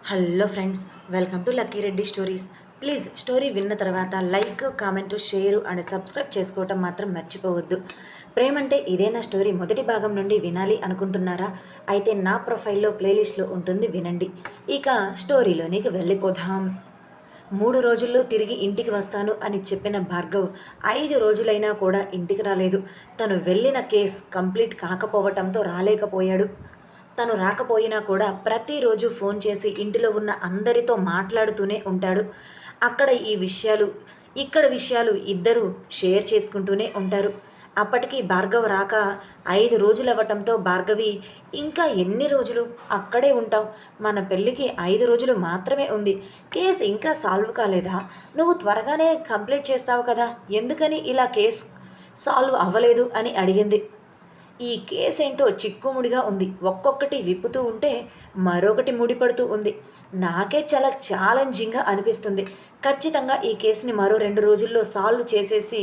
Hello friends, welcome to lucky Reddy stories. Please story విన్న తర్వాత like, comment, share and subscribe చేసుకోవటం మాత్రం మర్చిపోవద్దు. ప్రేమంటే ఇదేనా స్టోరీ మొదటి భాగం నుండి వినాలి అనుకుంటున్నారా? అయితే నా ప్రొఫైల్లో ప్లేలిస్ట్లో ఉంటుంది, వినండి. ఇక స్టోరీలోనికి వెళ్ళిపోదాం. 3 రోజుల్లో తిరిగి ఇంటికి వస్తాను అని చెప్పిన భార్గవ్ 5 రోజులైనా కూడా ఇంటికి రాలేదు. తను వెళ్ళిన కేస్ కంప్లీట్ కాకపోవటంతో రాలేకపోయాడు. తను రాకపోయినా కూడా ప్రతిరోజు ఫోన్ చేసి ఇంటిలో ఉన్న అందరితో మాట్లాడుతూనే ఉంటాడు. అక్కడ ఈ విషయాలు, ఇక్కడ విషయాలు ఇద్దరు షేర్ చేసుకుంటూనే ఉంటారు. అప్పటికి భార్గవ్ రాక 5 రోజులు అవ్వటంతో భార్గవి, ఇంకా ఎన్ని రోజులు అక్కడే ఉంటావు? మన పెళ్ళికి 5 రోజులు మాత్రమే ఉంది. కేసు ఇంకా సాల్వ్ కాలేదా? నువ్వు త్వరగానే కంప్లీట్ చేస్తావు కదా, ఎందుకని ఇలా కేసు సాల్వ్ అవ్వలేదు అని అడిగింది. ఈ కేసేంటో చిక్కుముడిగా ఉంది. ఒక్కొక్కటి విప్పుతూ ఉంటే మరొకటి ముడిపడుతూ ఉంది. నాకే చాలా ఛాలెంజింగ్గా అనిపిస్తుంది. ఖచ్చితంగా ఈ కేసుని మరో 2 రోజుల్లో సాల్వ్ చేసేసి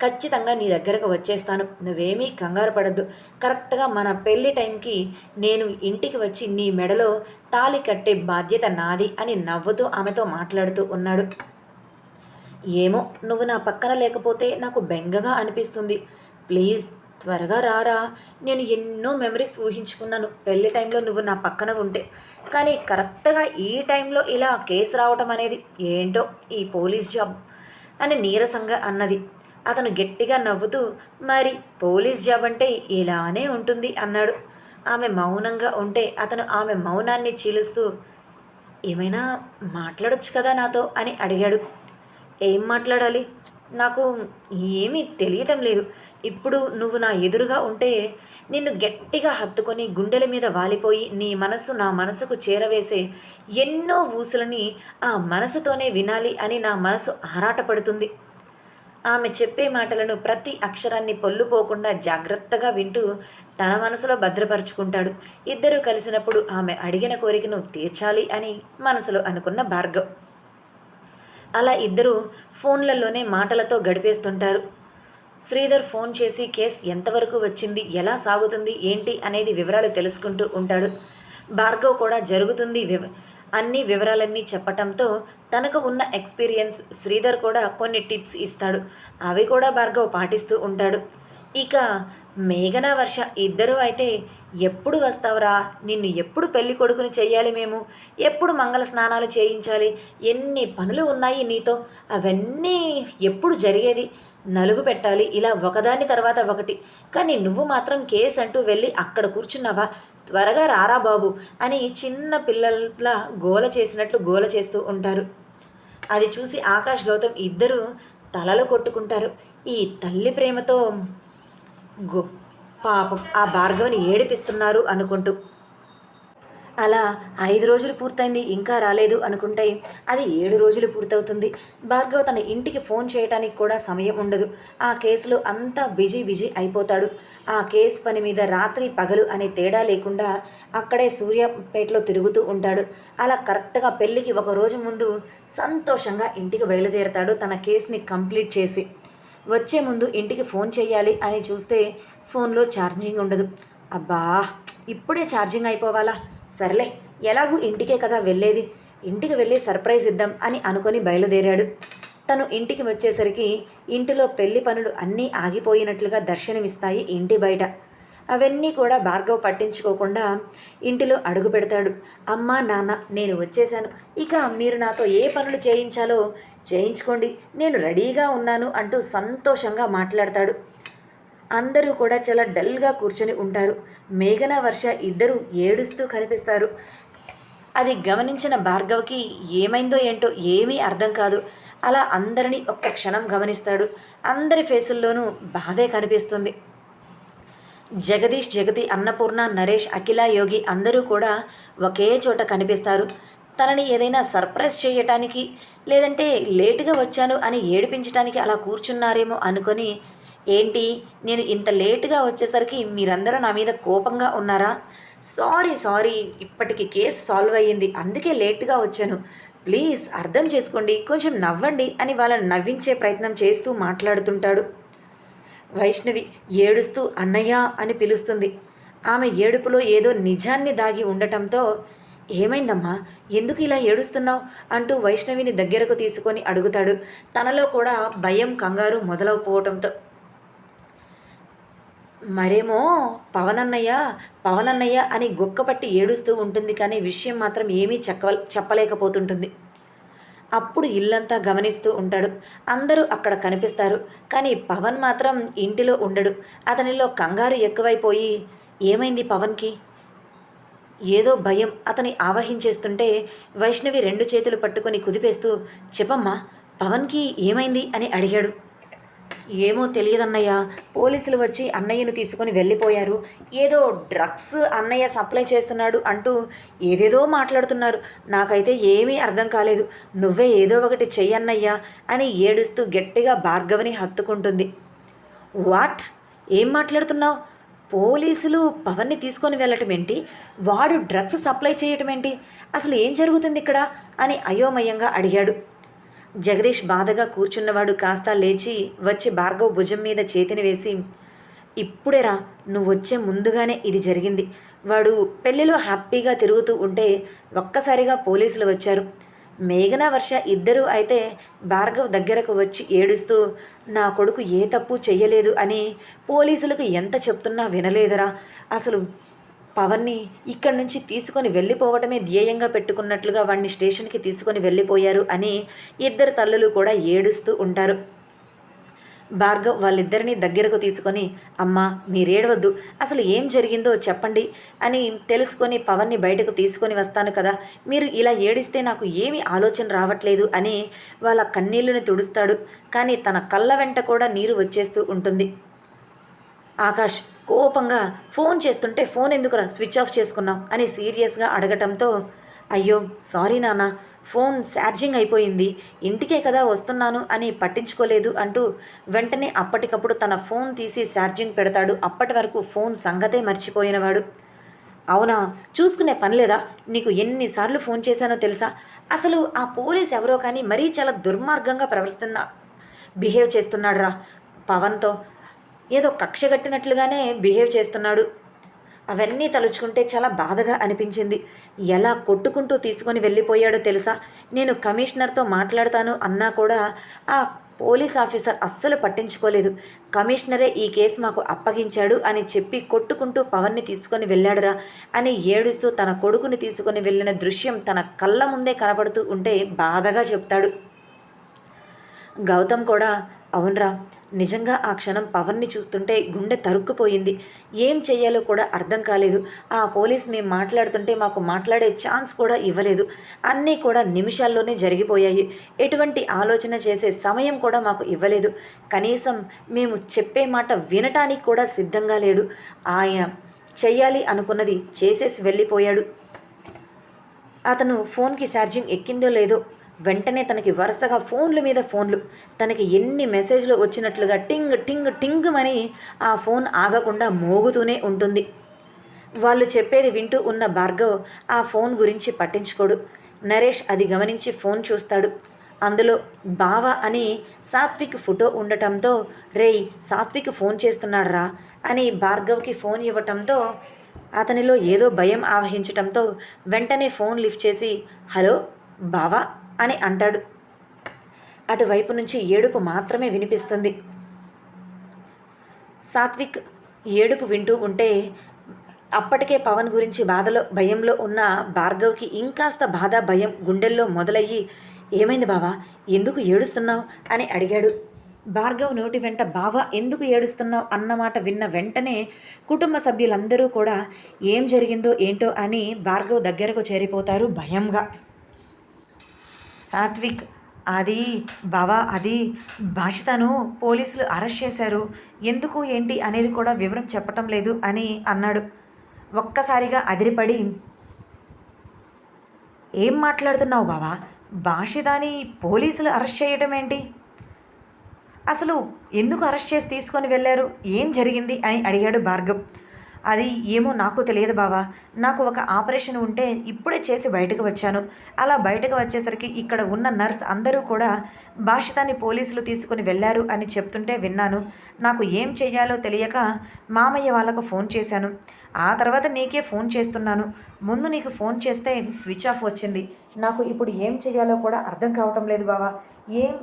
ఖచ్చితంగా నీ దగ్గరకు వచ్చేస్తాను. నువ్వేమీ కంగారు పడద్దు. కరెక్ట్గా మన పెళ్లి టైంకి నేను ఇంటికి వచ్చి నీ మెడలో తాళి కట్టే బాధ్యత నాది అని నవ్వుతూ ఆమెతో మాట్లాడుతూ ఉన్నాడు. ఏమో, నువ్వు నా పక్కన లేకపోతే నాకు బెంగగా అనిపిస్తుంది. ప్లీజ్ త్వరగా రారా. నేను ఎన్నో మెమరీస్ ఊహించుకున్నాను పెళ్లి టైంలో నువ్వు నా పక్కన ఉంటే. కానీ కరెక్ట్గా ఈ టైంలో ఇలా కేసు రావటం అనేది ఏంటో, ఈ పోలీస్ జాబ్ అని నీరసంగా అన్నది. అతను గట్టిగా నవ్వుతూ, మరి పోలీస్ జాబ్ అంటే ఇలానే ఉంటుంది అన్నాడు. ఆమె మౌనంగా ఉంటే అతను ఆమె మౌనాన్ని చీలుస్తూ, ఏమైనా మాట్లాడొచ్చు కదా నాతో అని అడిగాడు. ఏం మాట్లాడాలి? నాకు ఏమీ తెలియటం లేదు. ఇప్పుడు నువ్వు నా ఎదురుగా ఉంటే నిన్ను గట్టిగా హత్తుకొని గుండెల మీద వాలిపోయి నీ మనసు నా మనసుకు చేరవేసే ఎన్నో ఊసులని ఆ మనసుతోనే వినాలి అని నా మనసు ఆరాటపడుతుంది. ఆమె చెప్పే మాటలను ప్రతి అక్షరాన్ని పొల్లుపోకుండా జాగ్రత్తగా వింటూ తన మనసులో భద్రపరుచుకుంటాడు. ఇద్దరూ కలిసినప్పుడు ఆమె అడిగిన కోరికను తీర్చాలి అని మనసులో అనుకున్న భార్గవ్. అలా ఇద్దరూ ఫోన్లలోనే మాటలతో గడిపేస్తుంటారు. శ్రీధర్ ఫోన్ చేసి కేస్ ఎంతవరకు వచ్చింది, ఎలా సాగుతుంది, ఏంటి అనేది వివరాలు తెలుసుకుంటూ ఉంటాడు. భార్గవ్ కూడా జరుగుతుంది అన్ని వివరాలన్నీ చెప్పటంతో తనకు ఉన్న ఎక్స్పీరియన్స్ శ్రీధర్ కూడా కొన్ని టిప్స్ ఇస్తాడు. అవి కూడా భార్గవ్ పాటిస్తూ ఉంటాడు. ఇక మేఘన, వర్ష ఇద్దరూ అయితే, ఎప్పుడు వస్తావురా, నిన్ను ఎప్పుడు పెళ్లి కొడుకుని చెయ్యాలి మేము, ఎప్పుడు మంగళ స్నానాలు చేయించాలి, ఎన్ని పనులు ఉన్నాయి నీతో, అవన్నీ ఎప్పుడు జరిగేది, నలుగు పెట్టాలి, ఇలా ఒకదాని తర్వాత ఒకటి. కానీ నువ్వు మాత్రం కేసు అంటూ వెళ్ళి అక్కడ కూర్చున్నావా, త్వరగా రారా బాబు అని చిన్న పిల్లల గోల చేసినట్లు గోల చేస్తూ ఉంటారు. అది చూసి ఆకాష్, గౌతమ్ ఇద్దరూ తలలు కొట్టుకుంటారు. ఈ తల్లి ప్రేమతో పాపం ఆ భార్గవిని ఏడిపిస్తున్నారు అనుకుంటూ. అలా 5 రోజులు పూర్తయింది, ఇంకా రాలేదు అనుకుంటే అది 7 రోజులు పూర్తవుతుంది. భార్గవ్ తన ఇంటికి ఫోన్ చేయడానికి కూడా సమయం ఉండదు. ఆ కేసులో అంతా బిజీ అయిపోతాడు. ఆ కేసు పని మీద రాత్రి పగలు అనే తేడా లేకుండా అక్కడే సూర్యాపేటలో తిరుగుతూ ఉంటాడు. అలా కరెక్ట్గా పెళ్ళికి 1 రోజు ముందు సంతోషంగా ఇంటికి బయలుదేరతాడు, తన కేసుని కంప్లీట్ చేసి. వచ్చే ముందు ఇంటికి ఫోన్ చేయాలి అని చూస్తే ఫోన్లో ఛార్జింగ్ ఉండదు. అబ్బా, ఇప్పుడే ఛార్జింగ్ అయిపోవాలా, సర్లే ఎలాగూ ఇంటికే కదా వెళ్ళేది, ఇంటికి వెళ్ళి సర్ప్రైజ్ ఇద్దాం అని అనుకొని బయలుదేరాడు. తను ఇంటికి వచ్చేసరికి ఇంటిలో పెళ్లి పనులు అన్నీ ఆగిపోయినట్లుగా దర్శనమిస్తాయి ఇంటి బయట. అవన్నీ కూడా భార్గవ్ పట్టించుకోకుండా ఇంటిలో అడుగు పెడతాడు. అమ్మా, నాన్న, నేను వచ్చేశాను, ఇక మీరు నాతో ఏ పనులు చేయించాలో చేయించుకోండి, నేను రెడీగా ఉన్నాను అంటూ సంతోషంగా మాట్లాడతాడు. అందరూ కూడా చాలా డల్గా కూర్చొని ఉంటారు. మేఘన, వర్ష ఇద్దరూ ఏడుస్తూ కనిపిస్తారు. అది గమనించిన భార్గవ్కి ఏమైందో ఏంటో ఏమీ అర్థం కాదు. అలా అందరినీ ఒక్క క్షణం గమనిస్తాడు. అందరి ఫేసుల్లోనూ బాధే కనిపిస్తుంది. జగదీష్, జగతి, అన్నపూర్ణ, నరేష్, అఖిల, యోగి అందరూ కూడా ఒకే చోట కనిపిస్తారు. తనని ఏదైనా సర్ప్రైజ్ చేయటానికి, లేదంటే లేటుగా వచ్చాను అని ఏడిపించడానికి అలా కూర్చున్నారేమో అనుకొని, ఏంటి నేను ఇంత లేటుగా వచ్చేసరికి మీరందరూ నా మీద కోపంగా ఉన్నారా? సారీ, ఇప్పటికి కేసు సాల్వ్ అయ్యింది, అందుకే లేటుగా వచ్చాను, ప్లీజ్ అర్థం చేసుకోండి, కొంచెం నవ్వండి అని వాళ్ళని నవ్వించే ప్రయత్నం చేస్తూ మాట్లాడుతుంటాడు. వైష్ణవి ఏడుస్తూ అన్నయ్య అని పిలుస్తుంది. ఆమె ఏడుపులో ఏదో నిజాన్ని దాగి ఉండటంతో, ఏమైందమ్మా, ఎందుకు ఇలా ఏడుస్తున్నావు అంటూ వైష్ణవిని దగ్గరకు తీసుకొని అడుగుతాడు. తనలో కూడా భయం కంగారు మొదలవుపోవటంతో మరేమో పవనన్నయ్య పవనన్నయ్య అని గుక్కపట్టి ఏడుస్తూ ఉంటుంది, కానీ విషయం మాత్రం ఏమీ చెప్పలేకపోతుంటుంది. అప్పుడు ఇల్లంతా గమనిస్తూ ఉంటాడు. అందరూ అక్కడ కనిపిస్తారు, కానీ పవన్ మాత్రం ఇంటిలో ఉండడు. అతనిలో కంగారు ఎక్కువైపోయి ఏమైంది పవన్కి, ఏదో భయం అతని ఆవహించేస్తుంటే వైష్ణవి 2 చేతులు పట్టుకొని కుదిపేస్తూ చెప్పమ్మా, పవన్కి ఏమైంది అని అడిగాడు. ఏమో తెలియదన్నయ్య, పోలీసులు వచ్చి అన్నయ్యను తీసుకొని వెళ్ళిపోయారు. ఏదో డ్రగ్స్ అన్నయ్య సప్లై చేస్తున్నాడు అంటూ ఏదేదో మాట్లాడుతున్నారు. నాకైతే ఏమీ అర్థం కాలేదు. నువ్వే ఏదో ఒకటి చెయ్యన్నయ్యా అని ఏడుస్తూ గట్టిగా భార్గవిని హత్తుకుంటుంది. వాట్, ఏం మాట్లాడుతున్నావు? పోలీసులు పవన్ని తీసుకొని వెళ్ళటం ఏంటి? వాడు డ్రగ్స్ సప్లై చేయటం ఏంటి? అసలు ఏం జరుగుతుంది ఇక్కడ అని అయోమయంగా అడిగాడు. జగదీష్ బాధగా కూర్చున్నవాడు కాస్త లేచి వచ్చి భార్గవ్ భుజం మీద చేతిని వేసి, ఇప్పుడేరా, నువ్వు వచ్చే ముందుగానే ఇది జరిగింది. వాడు పెళ్లిలో హ్యాపీగా తిరుగుతూ ఉంటే ఒక్కసారిగా పోలీసులు వచ్చారు. మేఘన వర్ష ఇద్దరూ అయితే భార్గవ్ దగ్గరకు వచ్చి ఏడుస్తూ నా కొడుకు ఏ తప్పు చెయ్యలేదు అని పోలీసులకు ఎంత చెప్తున్నా వినలేదురా. అసలు పవన్ని ఇక్కడి నుంచి తీసుకొని వెళ్ళిపోవటమే ధ్యేయంగా పెట్టుకున్నట్లుగా వాడిని స్టేషన్కి తీసుకొని వెళ్ళిపోయారు అని ఇద్దరు తల్లులు కూడా ఏడుస్తూ ఉంటారు. భార్గవ్ వాళ్ళిద్దరినీ దగ్గరకు తీసుకొని అమ్మా, మీరేడవద్దు, అసలు ఏం జరిగిందో చెప్పండి అని తెలుసుకొని పవన్ని బయటకు తీసుకొని వస్తాను కదా, మీరు ఇలా ఏడిస్తే నాకు ఏమీ ఆలోచన రావట్లేదు అని వాళ్ళ కన్నీళ్లను తుడుస్తాడు. కానీ తన కళ్ళ వెంట కూడా నీరు వచ్చేస్తూ ఉంటుంది. ఆకాష్ కోపంగా ఫోన్ చేస్తుంటే ఫోన్ ఎందుకురా స్విచ్ ఆఫ్ చేసుకున్నావు అని సీరియస్గా అడగటంతో అయ్యో సారీ నాన్న, ఫోన్ ఛార్జింగ్ అయిపోయింది, ఇంటికే కదా వస్తున్నాను అని పట్టించుకోలేదు అంటూ వెంటనే అప్పటికప్పుడు తన ఫోన్ తీసి ఛార్జింగ్ పెడతాడు. అప్పటి వరకు ఫోన్ సంగతే మర్చిపోయినవాడు. అవునా, చూసుకునే పని లేదా నీకు? ఎన్నిసార్లు ఫోన్ చేశానో తెలుసా? అసలు ఆ పోలీస్ ఎవరో కానీ మరీ చాలా దుర్మార్గంగా బిహేవ్ చేస్తున్నాడు రా పవన్తో. ఏదో కక్షగట్టినట్లుగానే బిహేవ్ చేస్తున్నాడు. అవన్నీ తలుచుకుంటే చాలా బాధగా అనిపించింది. ఎలా కొట్టుకుంటూ తీసుకొని వెళ్ళిపోయాడో తెలుసా? నేను కమిషనర్తో మాట్లాడతాను అన్నా కూడా ఆ పోలీస్ ఆఫీసర్ అస్సలు పట్టించుకోలేదు. కమిషనరే ఈ కేసు మాకు అప్పగించాడు అని చెప్పి కొట్టుకుంటూ పవన్ని తీసుకొని వెళ్ళాడురా అని ఏడుస్తూ తన కొడుకుని తీసుకొని వెళ్ళిన దృశ్యం తన కళ్ళ ముందే కనబడుతూ ఉంటే బాధగా చెప్తాడు. గౌతమ్ కూడా అవునరా, నిజంగా ఆ క్షణం పవన్ని చూస్తుంటే గుండె తరుక్కుపోయింది. ఏం చెయ్యాలో కూడా అర్థం కాలేదు. ఆ పోలీస్ మేము మాట్లాడుతుంటే మాకు మాట్లాడే ఛాన్స్ కూడా ఇవ్వలేదు. అన్నీ కూడా నిమిషాల్లోనే జరిగిపోయాయి. ఎటువంటి ఆలోచన చేసే సమయం కూడా మాకు ఇవ్వలేదు. కనీసం మేము చెప్పే మాట వినటానికి కూడా సిద్ధంగా లేడు. ఆయన చెయ్యాలి అనుకున్నది చేసేసి వెళ్ళిపోయాడు. అతను ఫోన్కి ఛార్జింగ్ ఎక్కిందో లేదో వెంటనే తనకి వరుసగా ఫోన్ల మీద ఫోన్లు, తనకి ఎన్ని మెసేజ్లు వచ్చినట్లుగా టింగ్ టింగ్ టింగ్ అని ఆ ఫోన్ ఆగకుండా మోగుతూనే ఉంటుంది. వాళ్ళు చెప్పేది వింటూ ఉన్న భార్గవ్ ఆ ఫోన్ గురించి పట్టించుకోడు. నరేష్ అది గమనించి ఫోన్ చూస్తాడు. అందులో బావ అని సాత్విక్ ఫోటో ఉండటంతో రేయ్ సాత్విక్ ఫోన్ చేస్తున్నాడు రా అని భార్గవ్కి ఫోన్ ఇవ్వటంతో అతనిలో ఏదో భయం ఆవహించటంతో వెంటనే ఫోన్ లిఫ్ట్ చేసి హలో బావా అని అంటాడు. అటువైపు నుంచి ఏడుపు మాత్రమే వినిపిస్తుంది. సాత్విక్ ఏడుపు వింటూ ఉంటే అప్పటికే పవన్ గురించి భయంలో ఉన్న భార్గవ్కి ఇంకాస్త బాధ భయం గుండెల్లో మొదలయ్యి ఏమైంది బావా, ఎందుకు ఏడుస్తున్నావు అని అడిగాడు. భార్గవ్ నోటి వెంట బావా ఎందుకు ఏడుస్తున్నావు అన్నమాట విన్న వెంటనే కుటుంబ సభ్యులందరూ కూడా ఏం జరిగిందో ఏంటో అని భార్గవ్ దగ్గరకు చేరిపోతారు భయంగా. సాత్విక్ అది బావా, అది భాషితను పోలీసులు అరెస్ట్ చేశారు, ఎందుకు ఏంటి అనేది కూడా వివరం చెప్పటం లేదు అని అన్నాడు. ఒక్కసారిగా అదిరిపడి ఏం మాట్లాడుతున్నావు బావా, భాషిదాని పోలీసులు అరెస్ట్ చేయటం ఏంటి, అసలు ఎందుకు అరెస్ట్ చేసి తీసుకొని వెళ్ళారు, ఏం జరిగింది అని అడిగాడు భార్గవ్. అది ఏమో నాకు తెలియదు బావా, నాకు ఒక ఆపరేషన్ ఉంటే ఇప్పుడే చేసి బయటకు వచ్చాను. అలా బయటకు వచ్చేసరికి ఇక్కడ ఉన్న నర్స్ అందరూ కూడా భాషితాన్ని పోలీసులు తీసుకుని వెళ్ళారు అని చెప్తుంటే విన్నాను. నాకు ఏం చెయ్యాలో తెలియక మామయ్య వాళ్ళకు ఫోన్ చేశాను. ఆ తర్వాత నీకే ఫోన్ చేస్తున్నాను. ముందు నీకు ఫోన్ చేస్తే స్విచ్ ఆఫ్ వచ్చింది. నాకు ఇప్పుడు ఏం చేయాలో కూడా అర్థం కావటం లేదు బావా. ఏం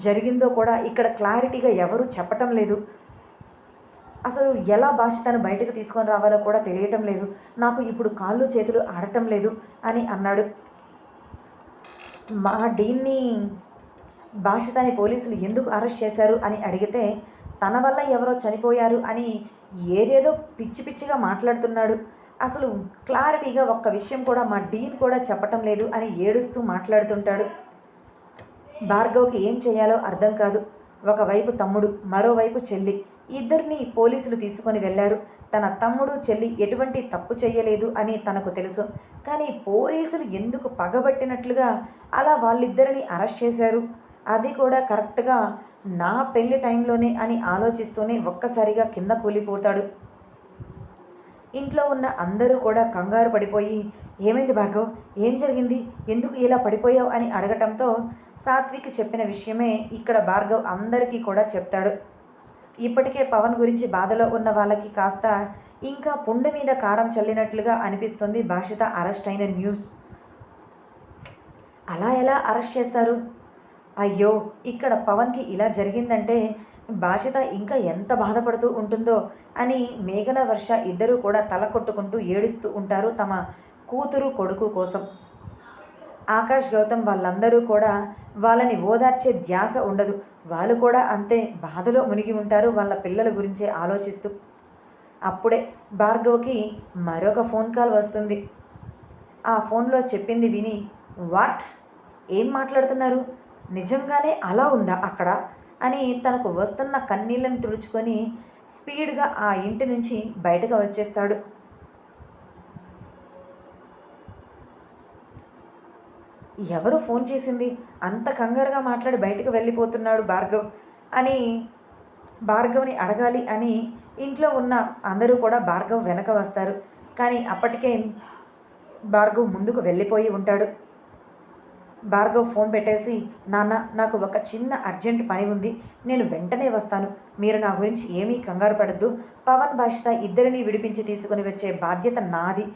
జరిగిందో కూడా ఇక్కడ క్లారిటీగా ఎవరు చెప్పటం లేదు. అసలు ఎలా బాధ్యతను బయటకు తీసుకొని రావాలో కూడా తెలియటం లేదు. నాకు ఇప్పుడు కాళ్ళు చేతులు ఆడటం లేదు అని అన్నాడు. మా డీన్ని భాషితాని పోలీసులు ఎందుకు అరెస్ట్ చేశారు అని అడిగితే తన వల్ల ఎవరో చనిపోయారు అని ఏదేదో పిచ్చి పిచ్చిగా మాట్లాడుతున్నాడు. అసలు క్లారిటీగా ఒక్క విషయం కూడా మా డీన్ కూడా చెప్పటం లేదు అని ఏడుస్తూ మాట్లాడుతుంటాడు. భార్గవ్కి ఏం చేయాలో అర్థం కాదు. ఒకవైపు తమ్ముడు, మరోవైపు చెల్లి, ఇద్దరిని పోలీసులు తీసుకొని వెళ్ళారు. తన తమ్ముడు చెల్లి ఎటువంటి తప్పు చేయలేదు అని తనకు తెలుసు. కానీ పోలీసులు ఎందుకు పగబట్టినట్లుగా అలా వాళ్ళిద్దరిని అరెస్ట్ చేశారు? అది కూడా కరెక్ట్గా నా పెళ్లి టైంలోనే అని ఆలోచిస్తూనే ఒక్కసారిగా కింద కూలిపోతాడు. ఇంట్లో ఉన్న అందరూ కూడా కంగారు పడిపోయి, ఏమైంది భార్గవ్, ఏం జరిగింది, ఎందుకు ఇలా పడిపోయావు అని అడగటంతో సాత్విక్ చెప్పిన విషయమే ఇక్కడ భార్గవ్ అందరికీ కూడా చెప్తాడు. ఇప్పటికే పవన్ గురించి బాధలో ఉన్న వాళ్ళకి కాస్త ఇంకా పుండె మీద కారం చల్లినట్లుగా అనిపిస్తుంది భాషిత అరెస్ట్ అయిన న్యూస్. అలా ఎలా అరెస్ట్ చేస్తారు? అయ్యో, ఇక్కడ పవన్కి ఇలా జరిగిందంటే భాషిత ఇంకా ఎంత బాధపడుతూ ఉంటుందో అని మేఘన, వర్ష ఇద్దరూ కూడా తల కొట్టుకుంటూ ఏడుస్తూ ఉంటారు తమ కూతురు కొడుకు కోసం. ఆకాష్, గౌతమ్ వాళ్ళందరూ కూడా వాళ్ళని ఓదార్చే ధ్యాస ఉండదు. వాళ్ళు కూడా అంతే బాధలో మునిగి ఉంటారు వాళ్ళ పిల్లల గురించే ఆలోచిస్తూ. అప్పుడే భార్గవ్కి మరొక ఫోన్ కాల్ వస్తుంది. ఆ ఫోన్లో చెప్పింది విని, వాట్, ఏం మాట్లాడుతున్నారు, నిజంగానే అలా ఉందా అక్కడ అని తనకు వస్తున్న కన్నీళ్ళని తుడుచుకొని స్పీడ్గా ఆ ఇంటి నుంచి బయటకు వచ్చేస్తాడు. ఎవరు ఫోన్ చేసింది, అంత కంగారుగా మాట్లాడి బయటకు వెళ్ళిపోతున్నాడు భార్గవ్ అని భార్గవ్ని అడగాలి అని ఇంట్లో ఉన్న అందరూ కూడా భార్గవ్ వెనక వస్తారు. కానీ అప్పటికే భార్గవ్ ముందుకు వెళ్ళిపోయి ఉంటాడు. భార్గవ్ ఫోన్ పెట్టేసి, నాన్న, నాకు ఒక చిన్న అర్జెంట్ పని ఉంది, నేను వెంటనే వస్తాను, మీరు నా గురించి ఏమీ కంగారు పడద్దు, పవన్, భాషిత ఇద్దరిని విడిపించి తీసుకుని వచ్చే బాధ్యత నాది,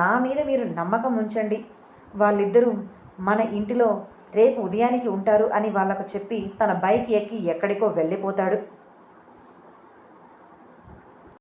నా మీద మీరు నమ్మకం ఉంచండి, వాళ్ళిద్దరూ మన ఇంటిలో రేపు ఉదయానికి ఉంటారు అని వాళ్ళకు చెప్పి తన బైక్ ఎక్కి ఎక్కడికో వెళ్ళిపోతాడు.